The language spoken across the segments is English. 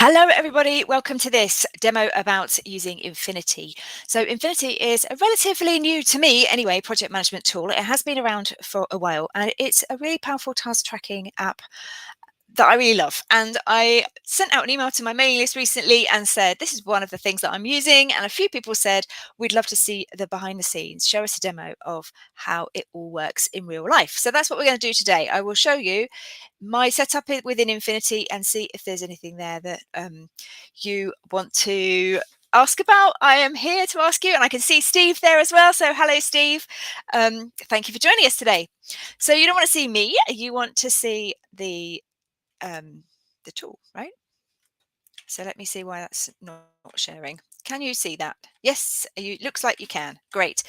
Hello everybody, welcome to this demo about using Infinity. So Infinity is a relatively new, to me anyway, project management tool. It has been around for a while and it's a really powerful task tracking app that I really love. And I sent out an email to my mailing list recently and said, this is one of the things that I'm using. And a few people said, we'd love to see the behind the scenes, show us a demo of how it all works in real life. So that's what we're going to do today. I will show you my setup within Infinity and see if there's anything there that you want to ask about. I am here to ask you, and I can see Steve there as well. So hello, Steve. Thank you for joining us today. So you don't want to see me, you want to see the tool, right? So let me see why that's not sharing. Can you see that? Yes, looks like you can. Great.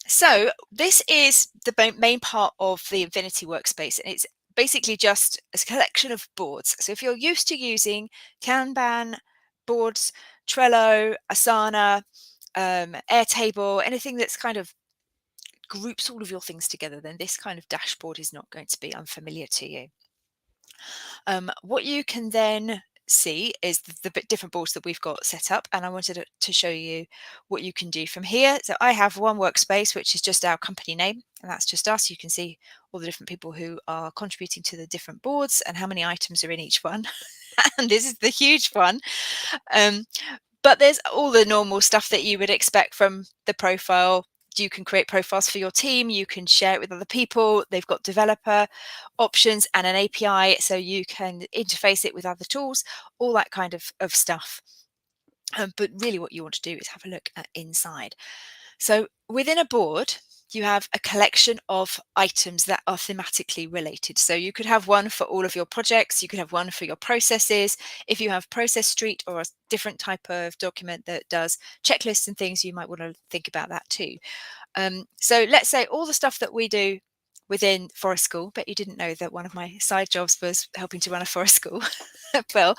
So this is the main part of the Infinity workspace, and it's basically just a collection of boards. So if you're used to using Kanban boards, Trello, Asana, Airtable, anything that's kind of groups all of your things together, then this kind of dashboard is not going to be unfamiliar to you. What you can then see is the different boards that we've got set up, and I wanted to show you what you can do from here. So I have one workspace which is just our company name, and that's just us. You can see all the different people who are contributing to the different boards and how many items are in each one. And this is the huge one. But there's all the normal stuff that you would expect from the profile. You can create profiles for your team, you can share it with other people. They've got developer options and an API, so you can interface it with other tools, all that kind of stuff. But really what you want to do is have a look at inside. So within a board, you have a collection of items that are thematically related. So you could have one for all of your projects, you could have one for your processes. If you have Process Street or a different type of document that does checklists and things, you might want to think about that too. So let's say all the stuff that we do within Forest School, but you didn't know that one of my side jobs was helping to run a Forest School. Well,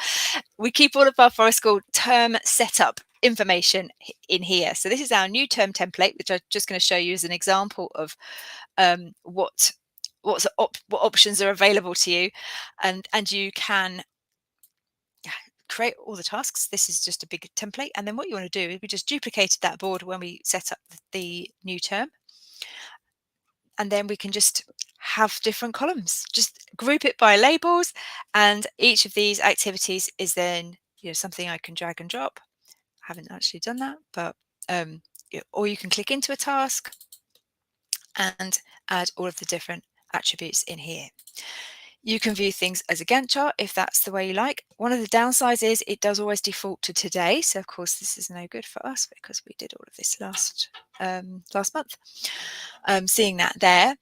we keep all of our Forest School term setup information in here. So this is our new term template, which I'm just going to show you as an example of what options are available to you, and you can create all the tasks. This is just a big template, and then what you want to do is we just duplicated that board when we set up the new term, and then we can just have different columns, just group it by labels, and each of these activities is then something I can drag and drop. I haven't actually done that, but or you can click into a task and add all of the different attributes in here. You can view things as a Gantt chart if that's the way you like. One of the downsides is it does always default to today. So of course this is no good for us because we did all of this last month. Seeing that there.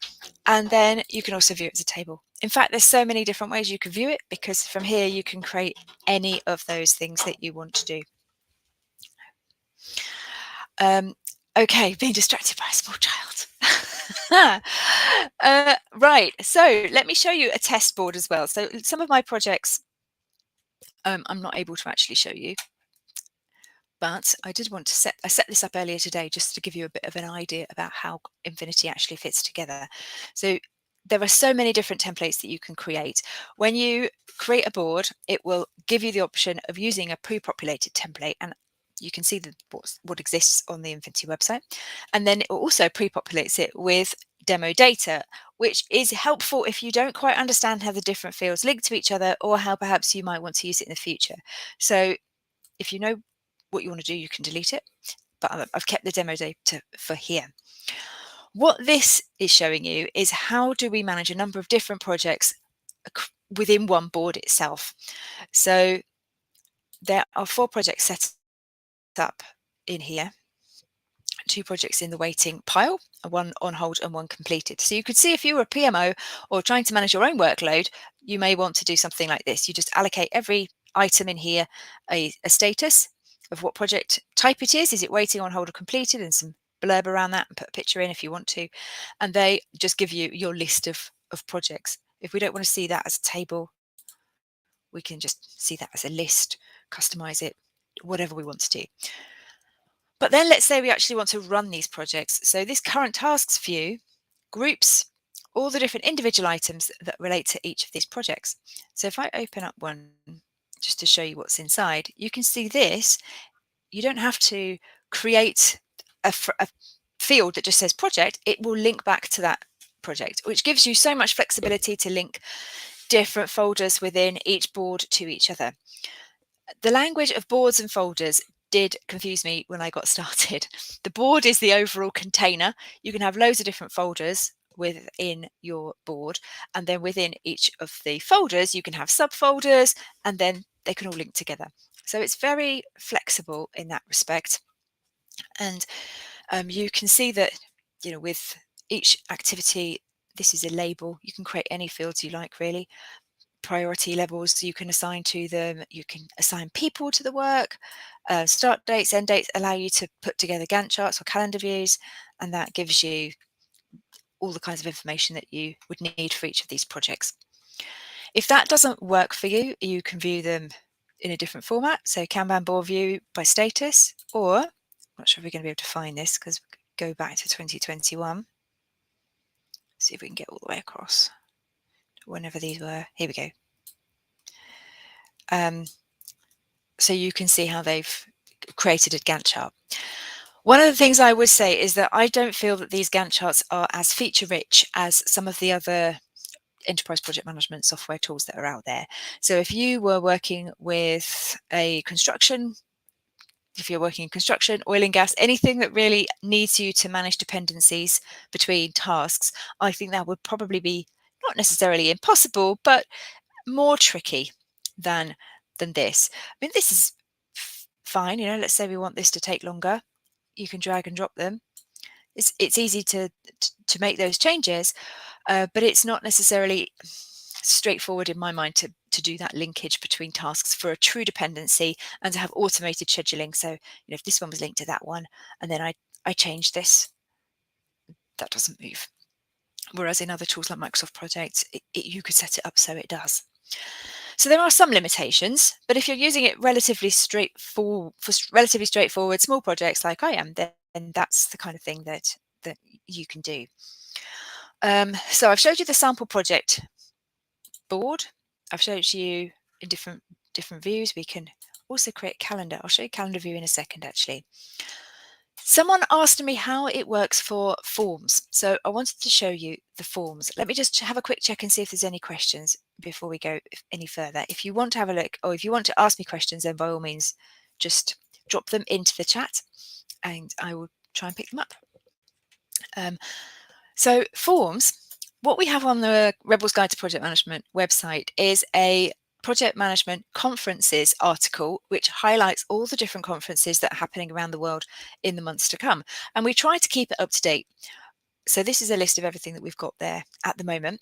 And then you can also view it as a table. In fact, there's so many different ways you can view it, because from here you can create any of those things that you want to do. Okay, being distracted by a small child. Right, so let me show you a test board as well. So some of my projects I'm not able to actually show you, but I did want to I set this up earlier today just to give you a bit of an idea about how Infinity actually fits together. So there are so many different templates that you can create. When you create a board, it will give you the option of using a pre-populated template, and you can see what exists on the Infinity website. And then it also pre-populates it with demo data, which is helpful if you don't quite understand how the different fields link to each other, or how perhaps you might want to use it in the future. So if you know what you want to do, you can delete it, but I've kept the demo data for here. What this is showing you is how do we manage a number of different projects within one board itself. So there are 4 projects set up in here, 2 projects in the waiting pile, 1 on hold and 1 completed. So you could see if you were a PMO or trying to manage your own workload, you may want to do something like this. You just allocate every item in here a status of what project type it is. Is it waiting, on hold, or completed, and some blurb around that, and put a picture in if you want to. And they just give you your list of projects. If we don't want to see that as a table, we can just see that as a list, customize it, whatever we want to do. But then let's say we actually want to run these projects. So this current tasks view groups all the different individual items that relate to each of these projects. So if I open up one just to show you what's inside, you can see this. You don't have to create a field that just says project. It will link back to that project, which gives you so much flexibility to link different folders within each board to each other. The language of boards and folders did confuse me when I got started. The board is the overall container. You can have loads of different folders within your board, and then within each of the folders you can have subfolders, and then they can all link together. So it's very flexible in that respect. And you can see that, you know, with each activity, this is a label. You can create any fields you like, really. Priority levels you can assign to them. You can assign people to the work. Start dates, end dates allow you to put together Gantt charts or calendar views, and that gives you all the kinds of information that you would need for each of these projects. If that doesn't work for you, you can view them in a different format. So Kanban board view by status, or I'm not sure if we're going to be able to find this because we go back to 2021. See if we can get all the way across whenever these were. Here we go. So you can see how they've created a Gantt chart. One of the things I would say is that I don't feel that these Gantt charts are as feature rich as some of the other enterprise project management software tools that are out there. So if you were working with a construction, if you're working in construction, oil and gas, anything that really needs you to manage dependencies between tasks, I think that would probably be not necessarily impossible, but more tricky than this. I mean, this is fine. You know, let's say we want this to take longer. You can drag and drop them. It's easy to make those changes, but it's not necessarily straightforward in my mind to do that linkage between tasks for a true dependency and to have automated scheduling. So, you know, if this one was linked to that one, and then I change this, that doesn't move. Whereas in other tools like Microsoft Project, you could set it up so it does. So there are some limitations, but if you're using it relatively straightforward small projects like I am, then that's the kind of thing that you can do. So I've showed you the sample project board. I've showed you in different views. We can also create calendar. I'll show you calendar view in a second, actually. Someone asked me how it works for forms. So I wanted to show you the forms. Let me just have a quick check and see if there's any questions before we go any further. If you want to have a look, or if you want to ask me questions, then by all means, just drop them into the chat and I will try and pick them up. So forms, what we have on the Rebels Guide to Project Management website is a project management conferences article, which highlights all the different conferences that are happening around the world in the months to come. And we try to keep it up to date. So this is a list of everything that we've got there at the moment.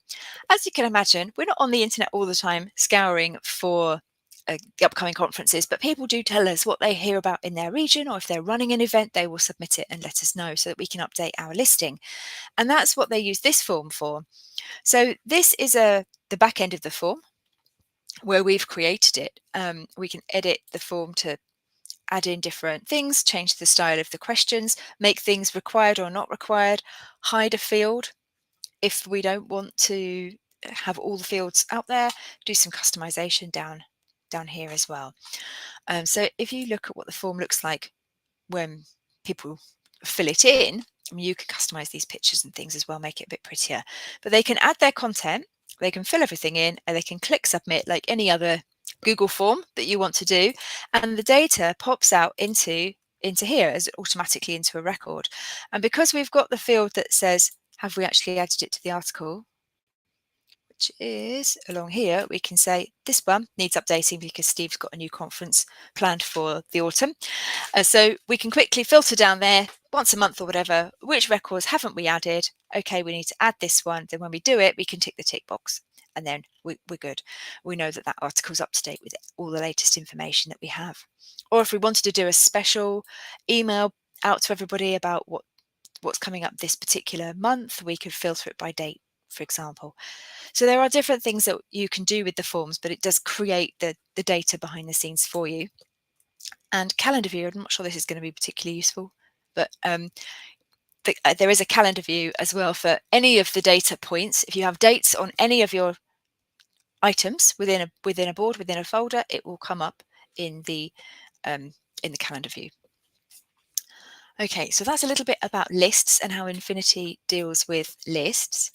As you can imagine, we're not on the internet all the time scouring for the upcoming conferences, but people do tell us what they hear about in their region, or if they're running an event, they will submit it and let us know so that we can update our listing. And that's what they use this form for. So this is the back end of the form where we've created it. We can edit the form to add in different things, change the style of the questions, make things required or not required, hide a field if we don't want to have all the fields out there, do some customization down here as well. So if you look at what the form looks like when people fill it in, I mean, you can customize these pictures and things as well, make it a bit prettier, but they can add their content, they can fill everything in, and they can click submit like any other Google form that you want to do, and the data pops out into here as automatically into a record. And because we've got the field that says, have we actually added it to the article, which is along here, we can say this one needs updating because Steve's got a new conference planned for the autumn. So we can quickly filter down there once a month or whatever, which records haven't we added? Okay, we need to add this one. Then when we do it, we can tick the tick box and then we're good. We know that that article's up to date with all the latest information that we have. Or if we wanted to do a special email out to everybody about what's coming up this particular month, we could filter it by date, for example. So there are different things that you can do with the forms, but it does create the data behind the scenes for you. And calendar view, I'm not sure this is going to be particularly useful, but there is a calendar view as well for any of the data points. If you have dates on any of your items within a board, within a folder, it will come up in the calendar view. Okay, so that's a little bit about lists and how Infinity deals with lists.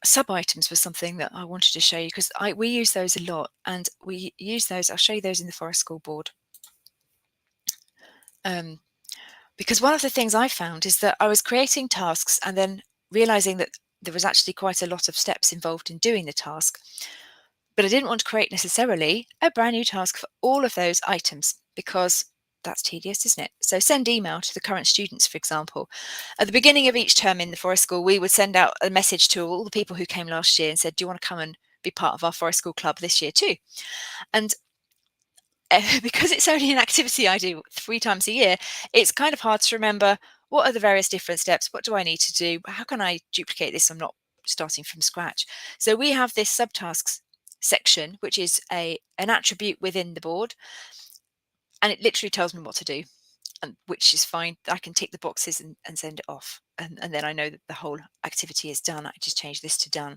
Sub-items was something that I wanted to show you because we use those a lot, and we use those. I'll show you those in the Forest School board. Because one of the things I found is that I was creating tasks and then realizing that there was actually quite a lot of steps involved in doing the task. But I didn't want to create necessarily a brand new task for all of those items because that's tedious, isn't it? So send email to the current students, for example. At the beginning of each term in the Forest School, we would send out a message to all the people who came last year and said, do you want to come and be part of our Forest School Club this year too? And because it's only an activity I do 3 times a year, it's kind of hard to remember what are the various different steps, what do I need to do, how can I duplicate this, I'm not starting from scratch. So we have this subtasks section, which is an attribute within the board, and it literally tells me what to do, and which is fine. I can tick the boxes and send it off, and then I know that the whole activity is done. I just change this to done.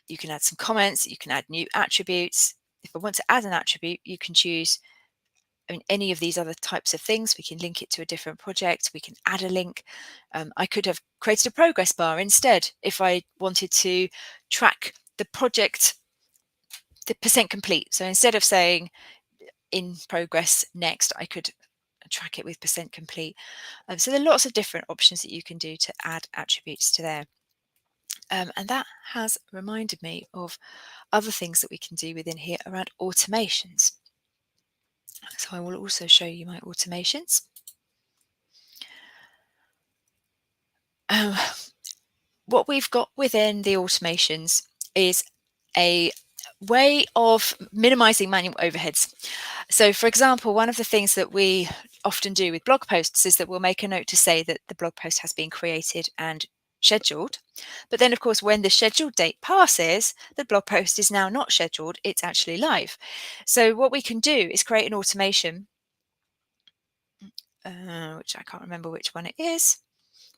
You can add some comments, you can add new attributes. If I want to add an attribute, you can choose any of these other types of things. We can link it to a different project. We can add a link. I could have created a progress bar instead if I wanted to track the project, the percent complete. So instead of saying in progress next, I could track it with percent complete. So there are lots of different options that you can do to add attributes to there. And that has reminded me of other things that we can do within here around automations. So I will also show you my automations. What we've got within the automations is a way of minimizing manual overheads. So for example, one of the things that we often do with blog posts is that we'll make a note to say that the blog post has been created and scheduled. But then, of course, when the scheduled date passes, the blog post is now not scheduled, it's actually live. So what we can do is create an automation, which I can't remember which one it is,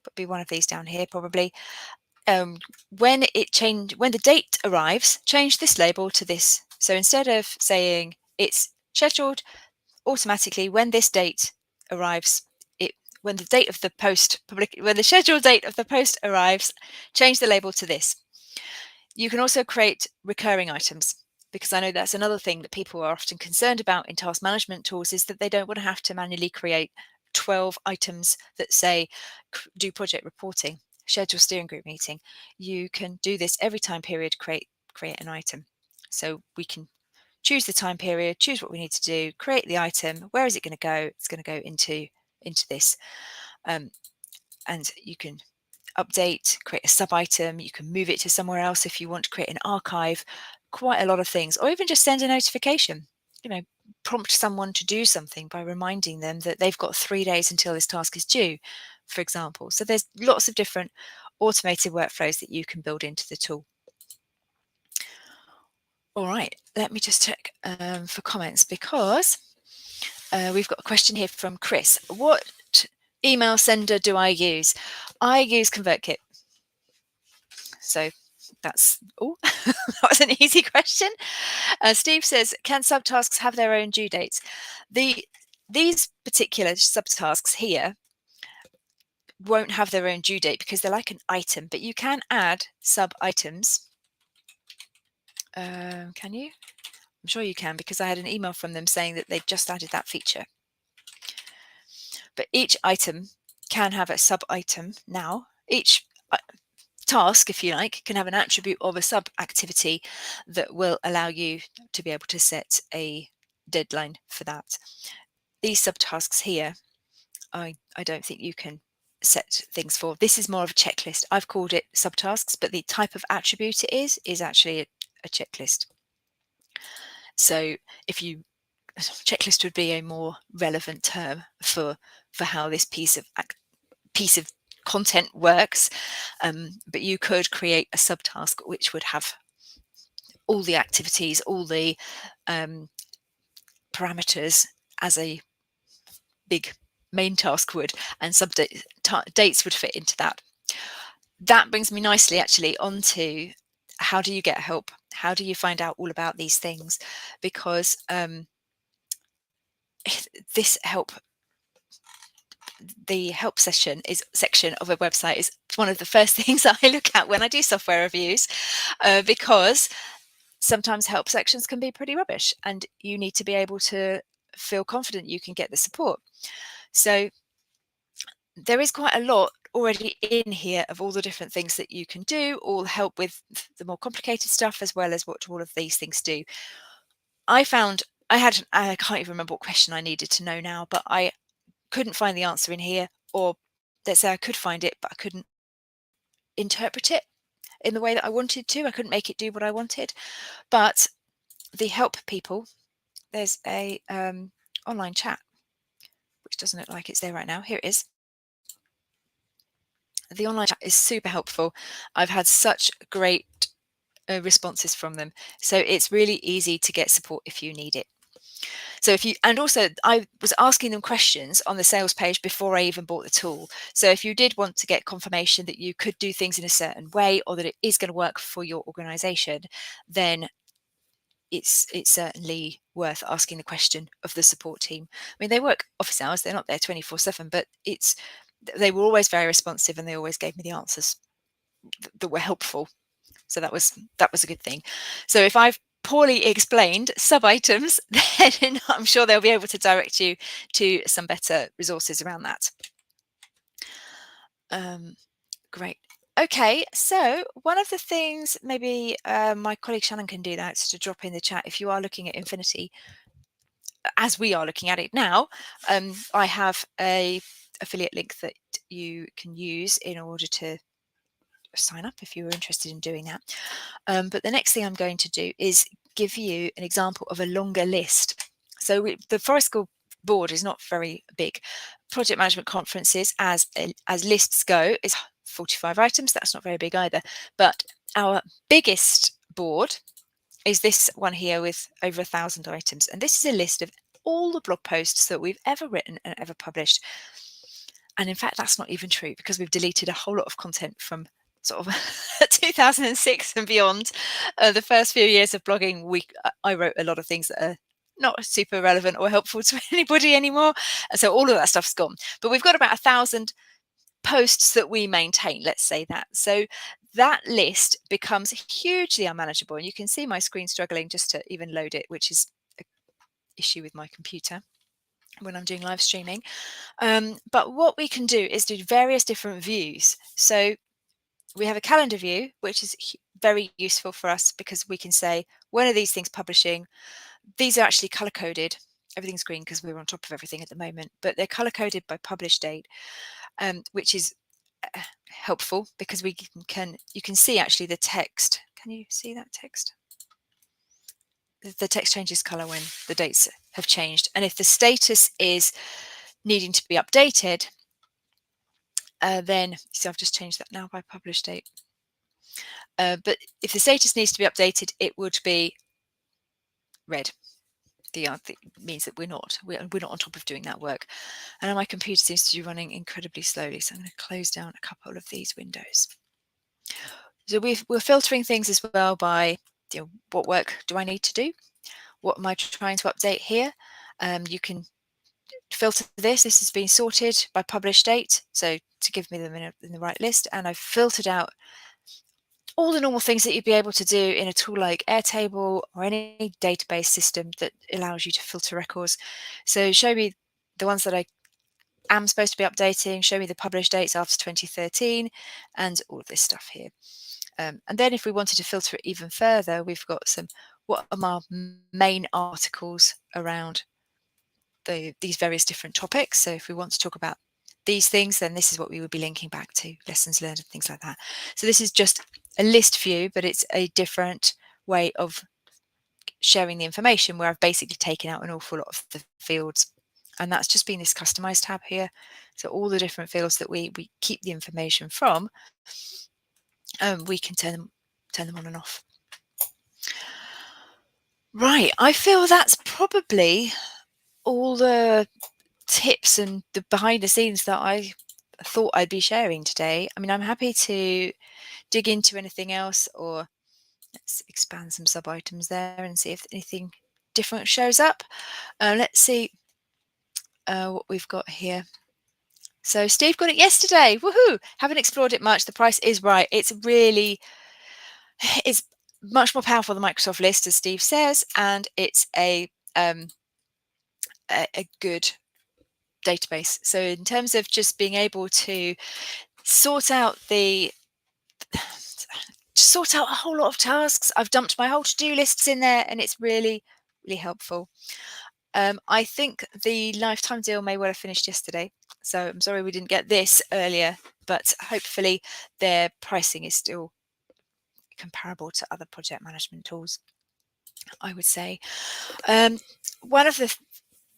but be one of these down here probably. When the date arrives, change this label to this. So instead of saying it's scheduled, automatically when this date arrives, when the scheduled date of the post arrives, change the label to this. You can also create recurring items, because I know that's another thing that people are often concerned about in task management tools, is that they don't want to have to manually create 12 items that say do project reporting, schedule steering group meeting. You can do this every time period, create an item. So we can choose the time period, choose what we need to do, create the item. Where is it going to go? It's going to go into this. And you can update, create a sub item. You can move it to somewhere else if you want to create an archive, quite a lot of things, or even just send a notification, prompt someone to do something by reminding them that they've got 3 days until this task is due, for example. So there's lots of different automated workflows that you can build into the tool. All right, let me just check for comments, because we've got a question here from Chris. What email sender do I use? I use ConvertKit. So that's that was an easy question. Steve says, can subtasks have their own due dates? These particular subtasks here won't have their own due date because they're like an item, but you can add sub items. Can you? I'm sure you can, because I had an email from them saying that they'd just added that feature. But each item can have a sub item now. Each task, if you like, can have an attribute of a sub activity that will allow you to be able to set a deadline for that. These subtasks here, I don't think you can set things for. This is more of a checklist. I've called it subtasks, but the type of attribute it is actually a checklist. So checklist would be a more relevant term for how this piece of content works, but you could create a subtask which would have all the activities, all the parameters as a big main task would, and dates would fit into that. That brings me nicely actually onto how do you get help? How do you find out all about these things? Because this help, the help section of a website is one of the first things that I look at when I do software reviews, because sometimes help sections can be pretty rubbish and you need to be able to feel confident you can get the support. So there is quite a lot already in here of all the different things that you can do, all help with the more complicated stuff as well as what all of these things do. I found I can't even remember what question I needed to know now, but I couldn't find the answer in here, or let's say I could find it, but I couldn't interpret it in the way that I wanted to. I couldn't make it do what I wanted. But the help people, there's a online chat, which doesn't look like it's there right now. Here it is. The online chat is super helpful. I've had such great responses from them. So it's really easy to get support if you need it. So if you, and also I was asking them questions on the sales page before I even bought the tool. So if you did want to get confirmation that you could do things in a certain way or that it is going to work for your organization, then it's certainly worth asking the question of the support team. I mean, they work office hours, they're not there 24/7, but they were always very responsive and they always gave me the answers that were helpful. So that was a good thing. So if I've poorly explained sub items, then I'm sure they'll be able to direct you to some better resources around that. Great. Okay, so one of the things maybe my colleague Shannon can do that, to drop in the chat if you are looking at Infinity as we are looking at it now. I have a affiliate link that you can use in order to sign up if you were interested in doing that. But the next thing I'm going to do is give you an example of a longer list. So the Forest School board is not very big. Project management conferences as lists go is 45 items. That's not very big either. But our biggest board is this one here with over 1,000 items. And this is a list of all the blog posts that we've ever written and ever published. And in fact, that's not even true because we've deleted a whole lot of content from sort of 2006 and beyond. The first few years of blogging, I wrote a lot of things that are not super relevant or helpful to anybody anymore. And so all of that stuff's gone. But we've got about 1,000 posts that we maintain, let's say that. So that list becomes hugely unmanageable. And you can see my screen struggling just to even load it, which is an issue with my computer when I'm doing live streaming. But what we can do is do various different views. So we have a calendar view, which is very useful for us because we can say, when are these things publishing? These are actually color coded. Everything's green because we're on top of everything at the moment, but they're color coded by publish date, which is helpful because you can see actually the text. Can you see that text? The text changes color when the dates have changed. And if the status is needing to be updated, then so I've just changed that now by publish date. But if the status needs to be updated, it would be red. The means that we're not on top of doing that work. And my computer seems to be running incredibly slowly, so I'm going to close down a couple of these windows. So we're filtering things as well by what work do I need to do? What am I trying to update here? You can filter this. This has been sorted by publish date, so to give me them in the right list. And I've filtered out all the normal things that you'd be able to do in a tool like Airtable or any database system that allows you to filter records. So show me the ones that I am supposed to be updating, show me the publish dates after 2013, and all of this stuff here. And then if we wanted to filter it even further, we've got what are my main articles around these various different topics. So if we want to talk about these things, then this is what we would be linking back to, lessons learned and things like that. So this is just a list view, but it's a different way of sharing the information where I've basically taken out an awful lot of the fields. And that's just been this customize tab here. So all the different fields that we keep the information from, we can turn them on and off. Right, I feel that's probably all the tips and the behind the scenes that I thought I'd be sharing today. I mean, I'm happy to dig into anything else or Let's expand some sub items there and see if anything different shows up. Let's see what we've got here. So Steve got it yesterday. Woohoo! Haven't explored it much. The price is right. It's much more powerful than Microsoft List, as Steve says, and it's a good database. So in terms of just being able to sort out a whole lot of tasks, I've dumped my whole to-do lists in there, and it's really, really helpful. I think the lifetime deal may well have finished yesterday, so I'm sorry we didn't get this earlier, but hopefully their pricing is still comparable to other project management tools, I would say. One of the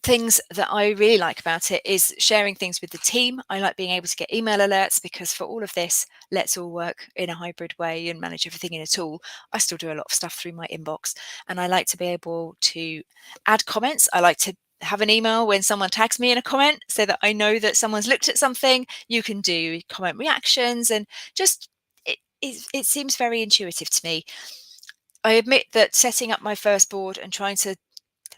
things that I really like about it is sharing things with the team. I like being able to get email alerts because for all of this, let's all work in a hybrid way and manage everything in a tool. I still do a lot of stuff through my inbox, and I like to be able to add comments. I like to have an email when someone tags me in a comment so that I know that someone's looked at something. You can do comment reactions, and just it seems very intuitive to me. I admit that setting up my first board and trying to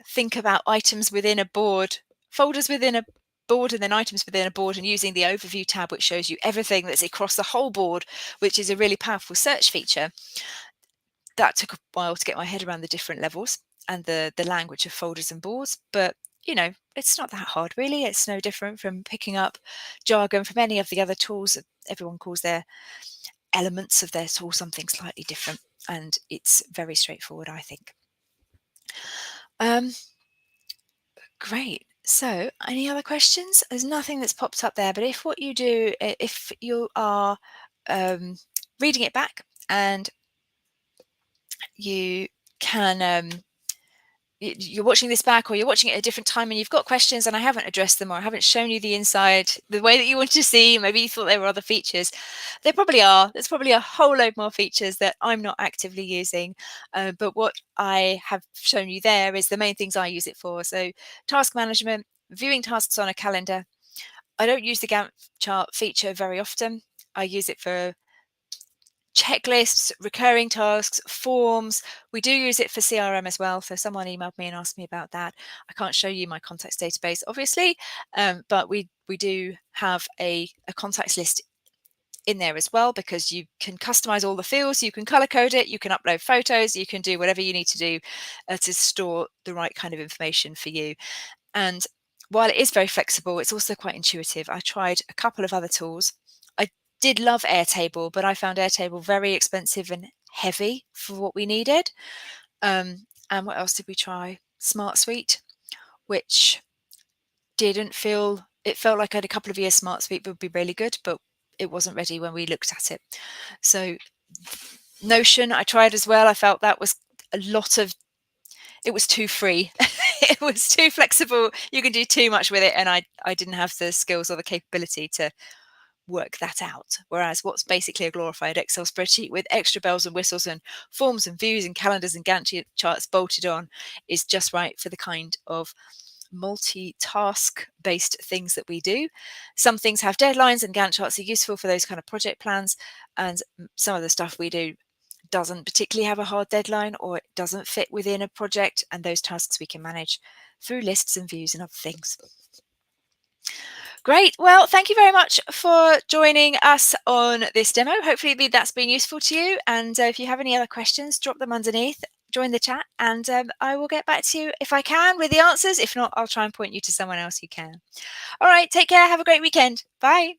think about items within a board, folders within a board, and then items within a board, and using the overview tab, which shows you everything that's across the whole board, which is a really powerful search feature. That took a while to get my head around the different levels and the language of folders and boards, but it's not that hard really. It's no different from picking up jargon from any of the other tools. Everyone calls their elements of their tool something slightly different, and it's very straightforward, I think. Great. So, any other questions? There's nothing that's popped up there, but if you are reading it back and you can you're watching this back, or you're watching it at a different time and you've got questions and I haven't addressed them, or I haven't shown you the inside the way that you want to see, maybe you thought there were other features. There probably are. There's probably a whole load more features that I'm not actively using, but what I have shown you there is the main things I use it for. So task management, viewing tasks on a calendar. I don't use the Gantt chart feature very often. I use it for checklists, recurring tasks, forms. We do use it for CRM as well. So someone emailed me and asked me about that. I can't show you my contacts database, obviously, but we do have a contacts list in there as well, because you can customize all the fields, you can color code it, you can upload photos, you can do whatever you need to do to store the right kind of information for you. And while it is very flexible, it's also quite intuitive. I tried a couple of other tools. I did love Airtable, but I found Airtable very expensive and heavy for what we needed. And what else did we try? SmartSuite, which it felt like I had a couple of years SmartSuite would be really good, but it wasn't ready when we looked at it. So Notion, I tried as well. I felt that was it was too free. It was too flexible. You can do too much with it, and I didn't have the skills or the capability to work that out. Whereas what's basically a glorified Excel spreadsheet with extra bells and whistles and forms and views and calendars and Gantt charts bolted on is just right for the kind of multitask based things that we do. Some things have deadlines, and Gantt charts are useful for those kind of project plans, and some of the stuff we do doesn't particularly have a hard deadline, or it doesn't fit within a project, and those tasks we can manage through lists and views and other things. Great. Well, thank you very much for joining us on this demo. Hopefully that's been useful to you. And if you have any other questions, drop them underneath, join the chat, and I will get back to you if I can with the answers. If not, I'll try and point you to someone else who can. All right. Take care. Have a great weekend. Bye.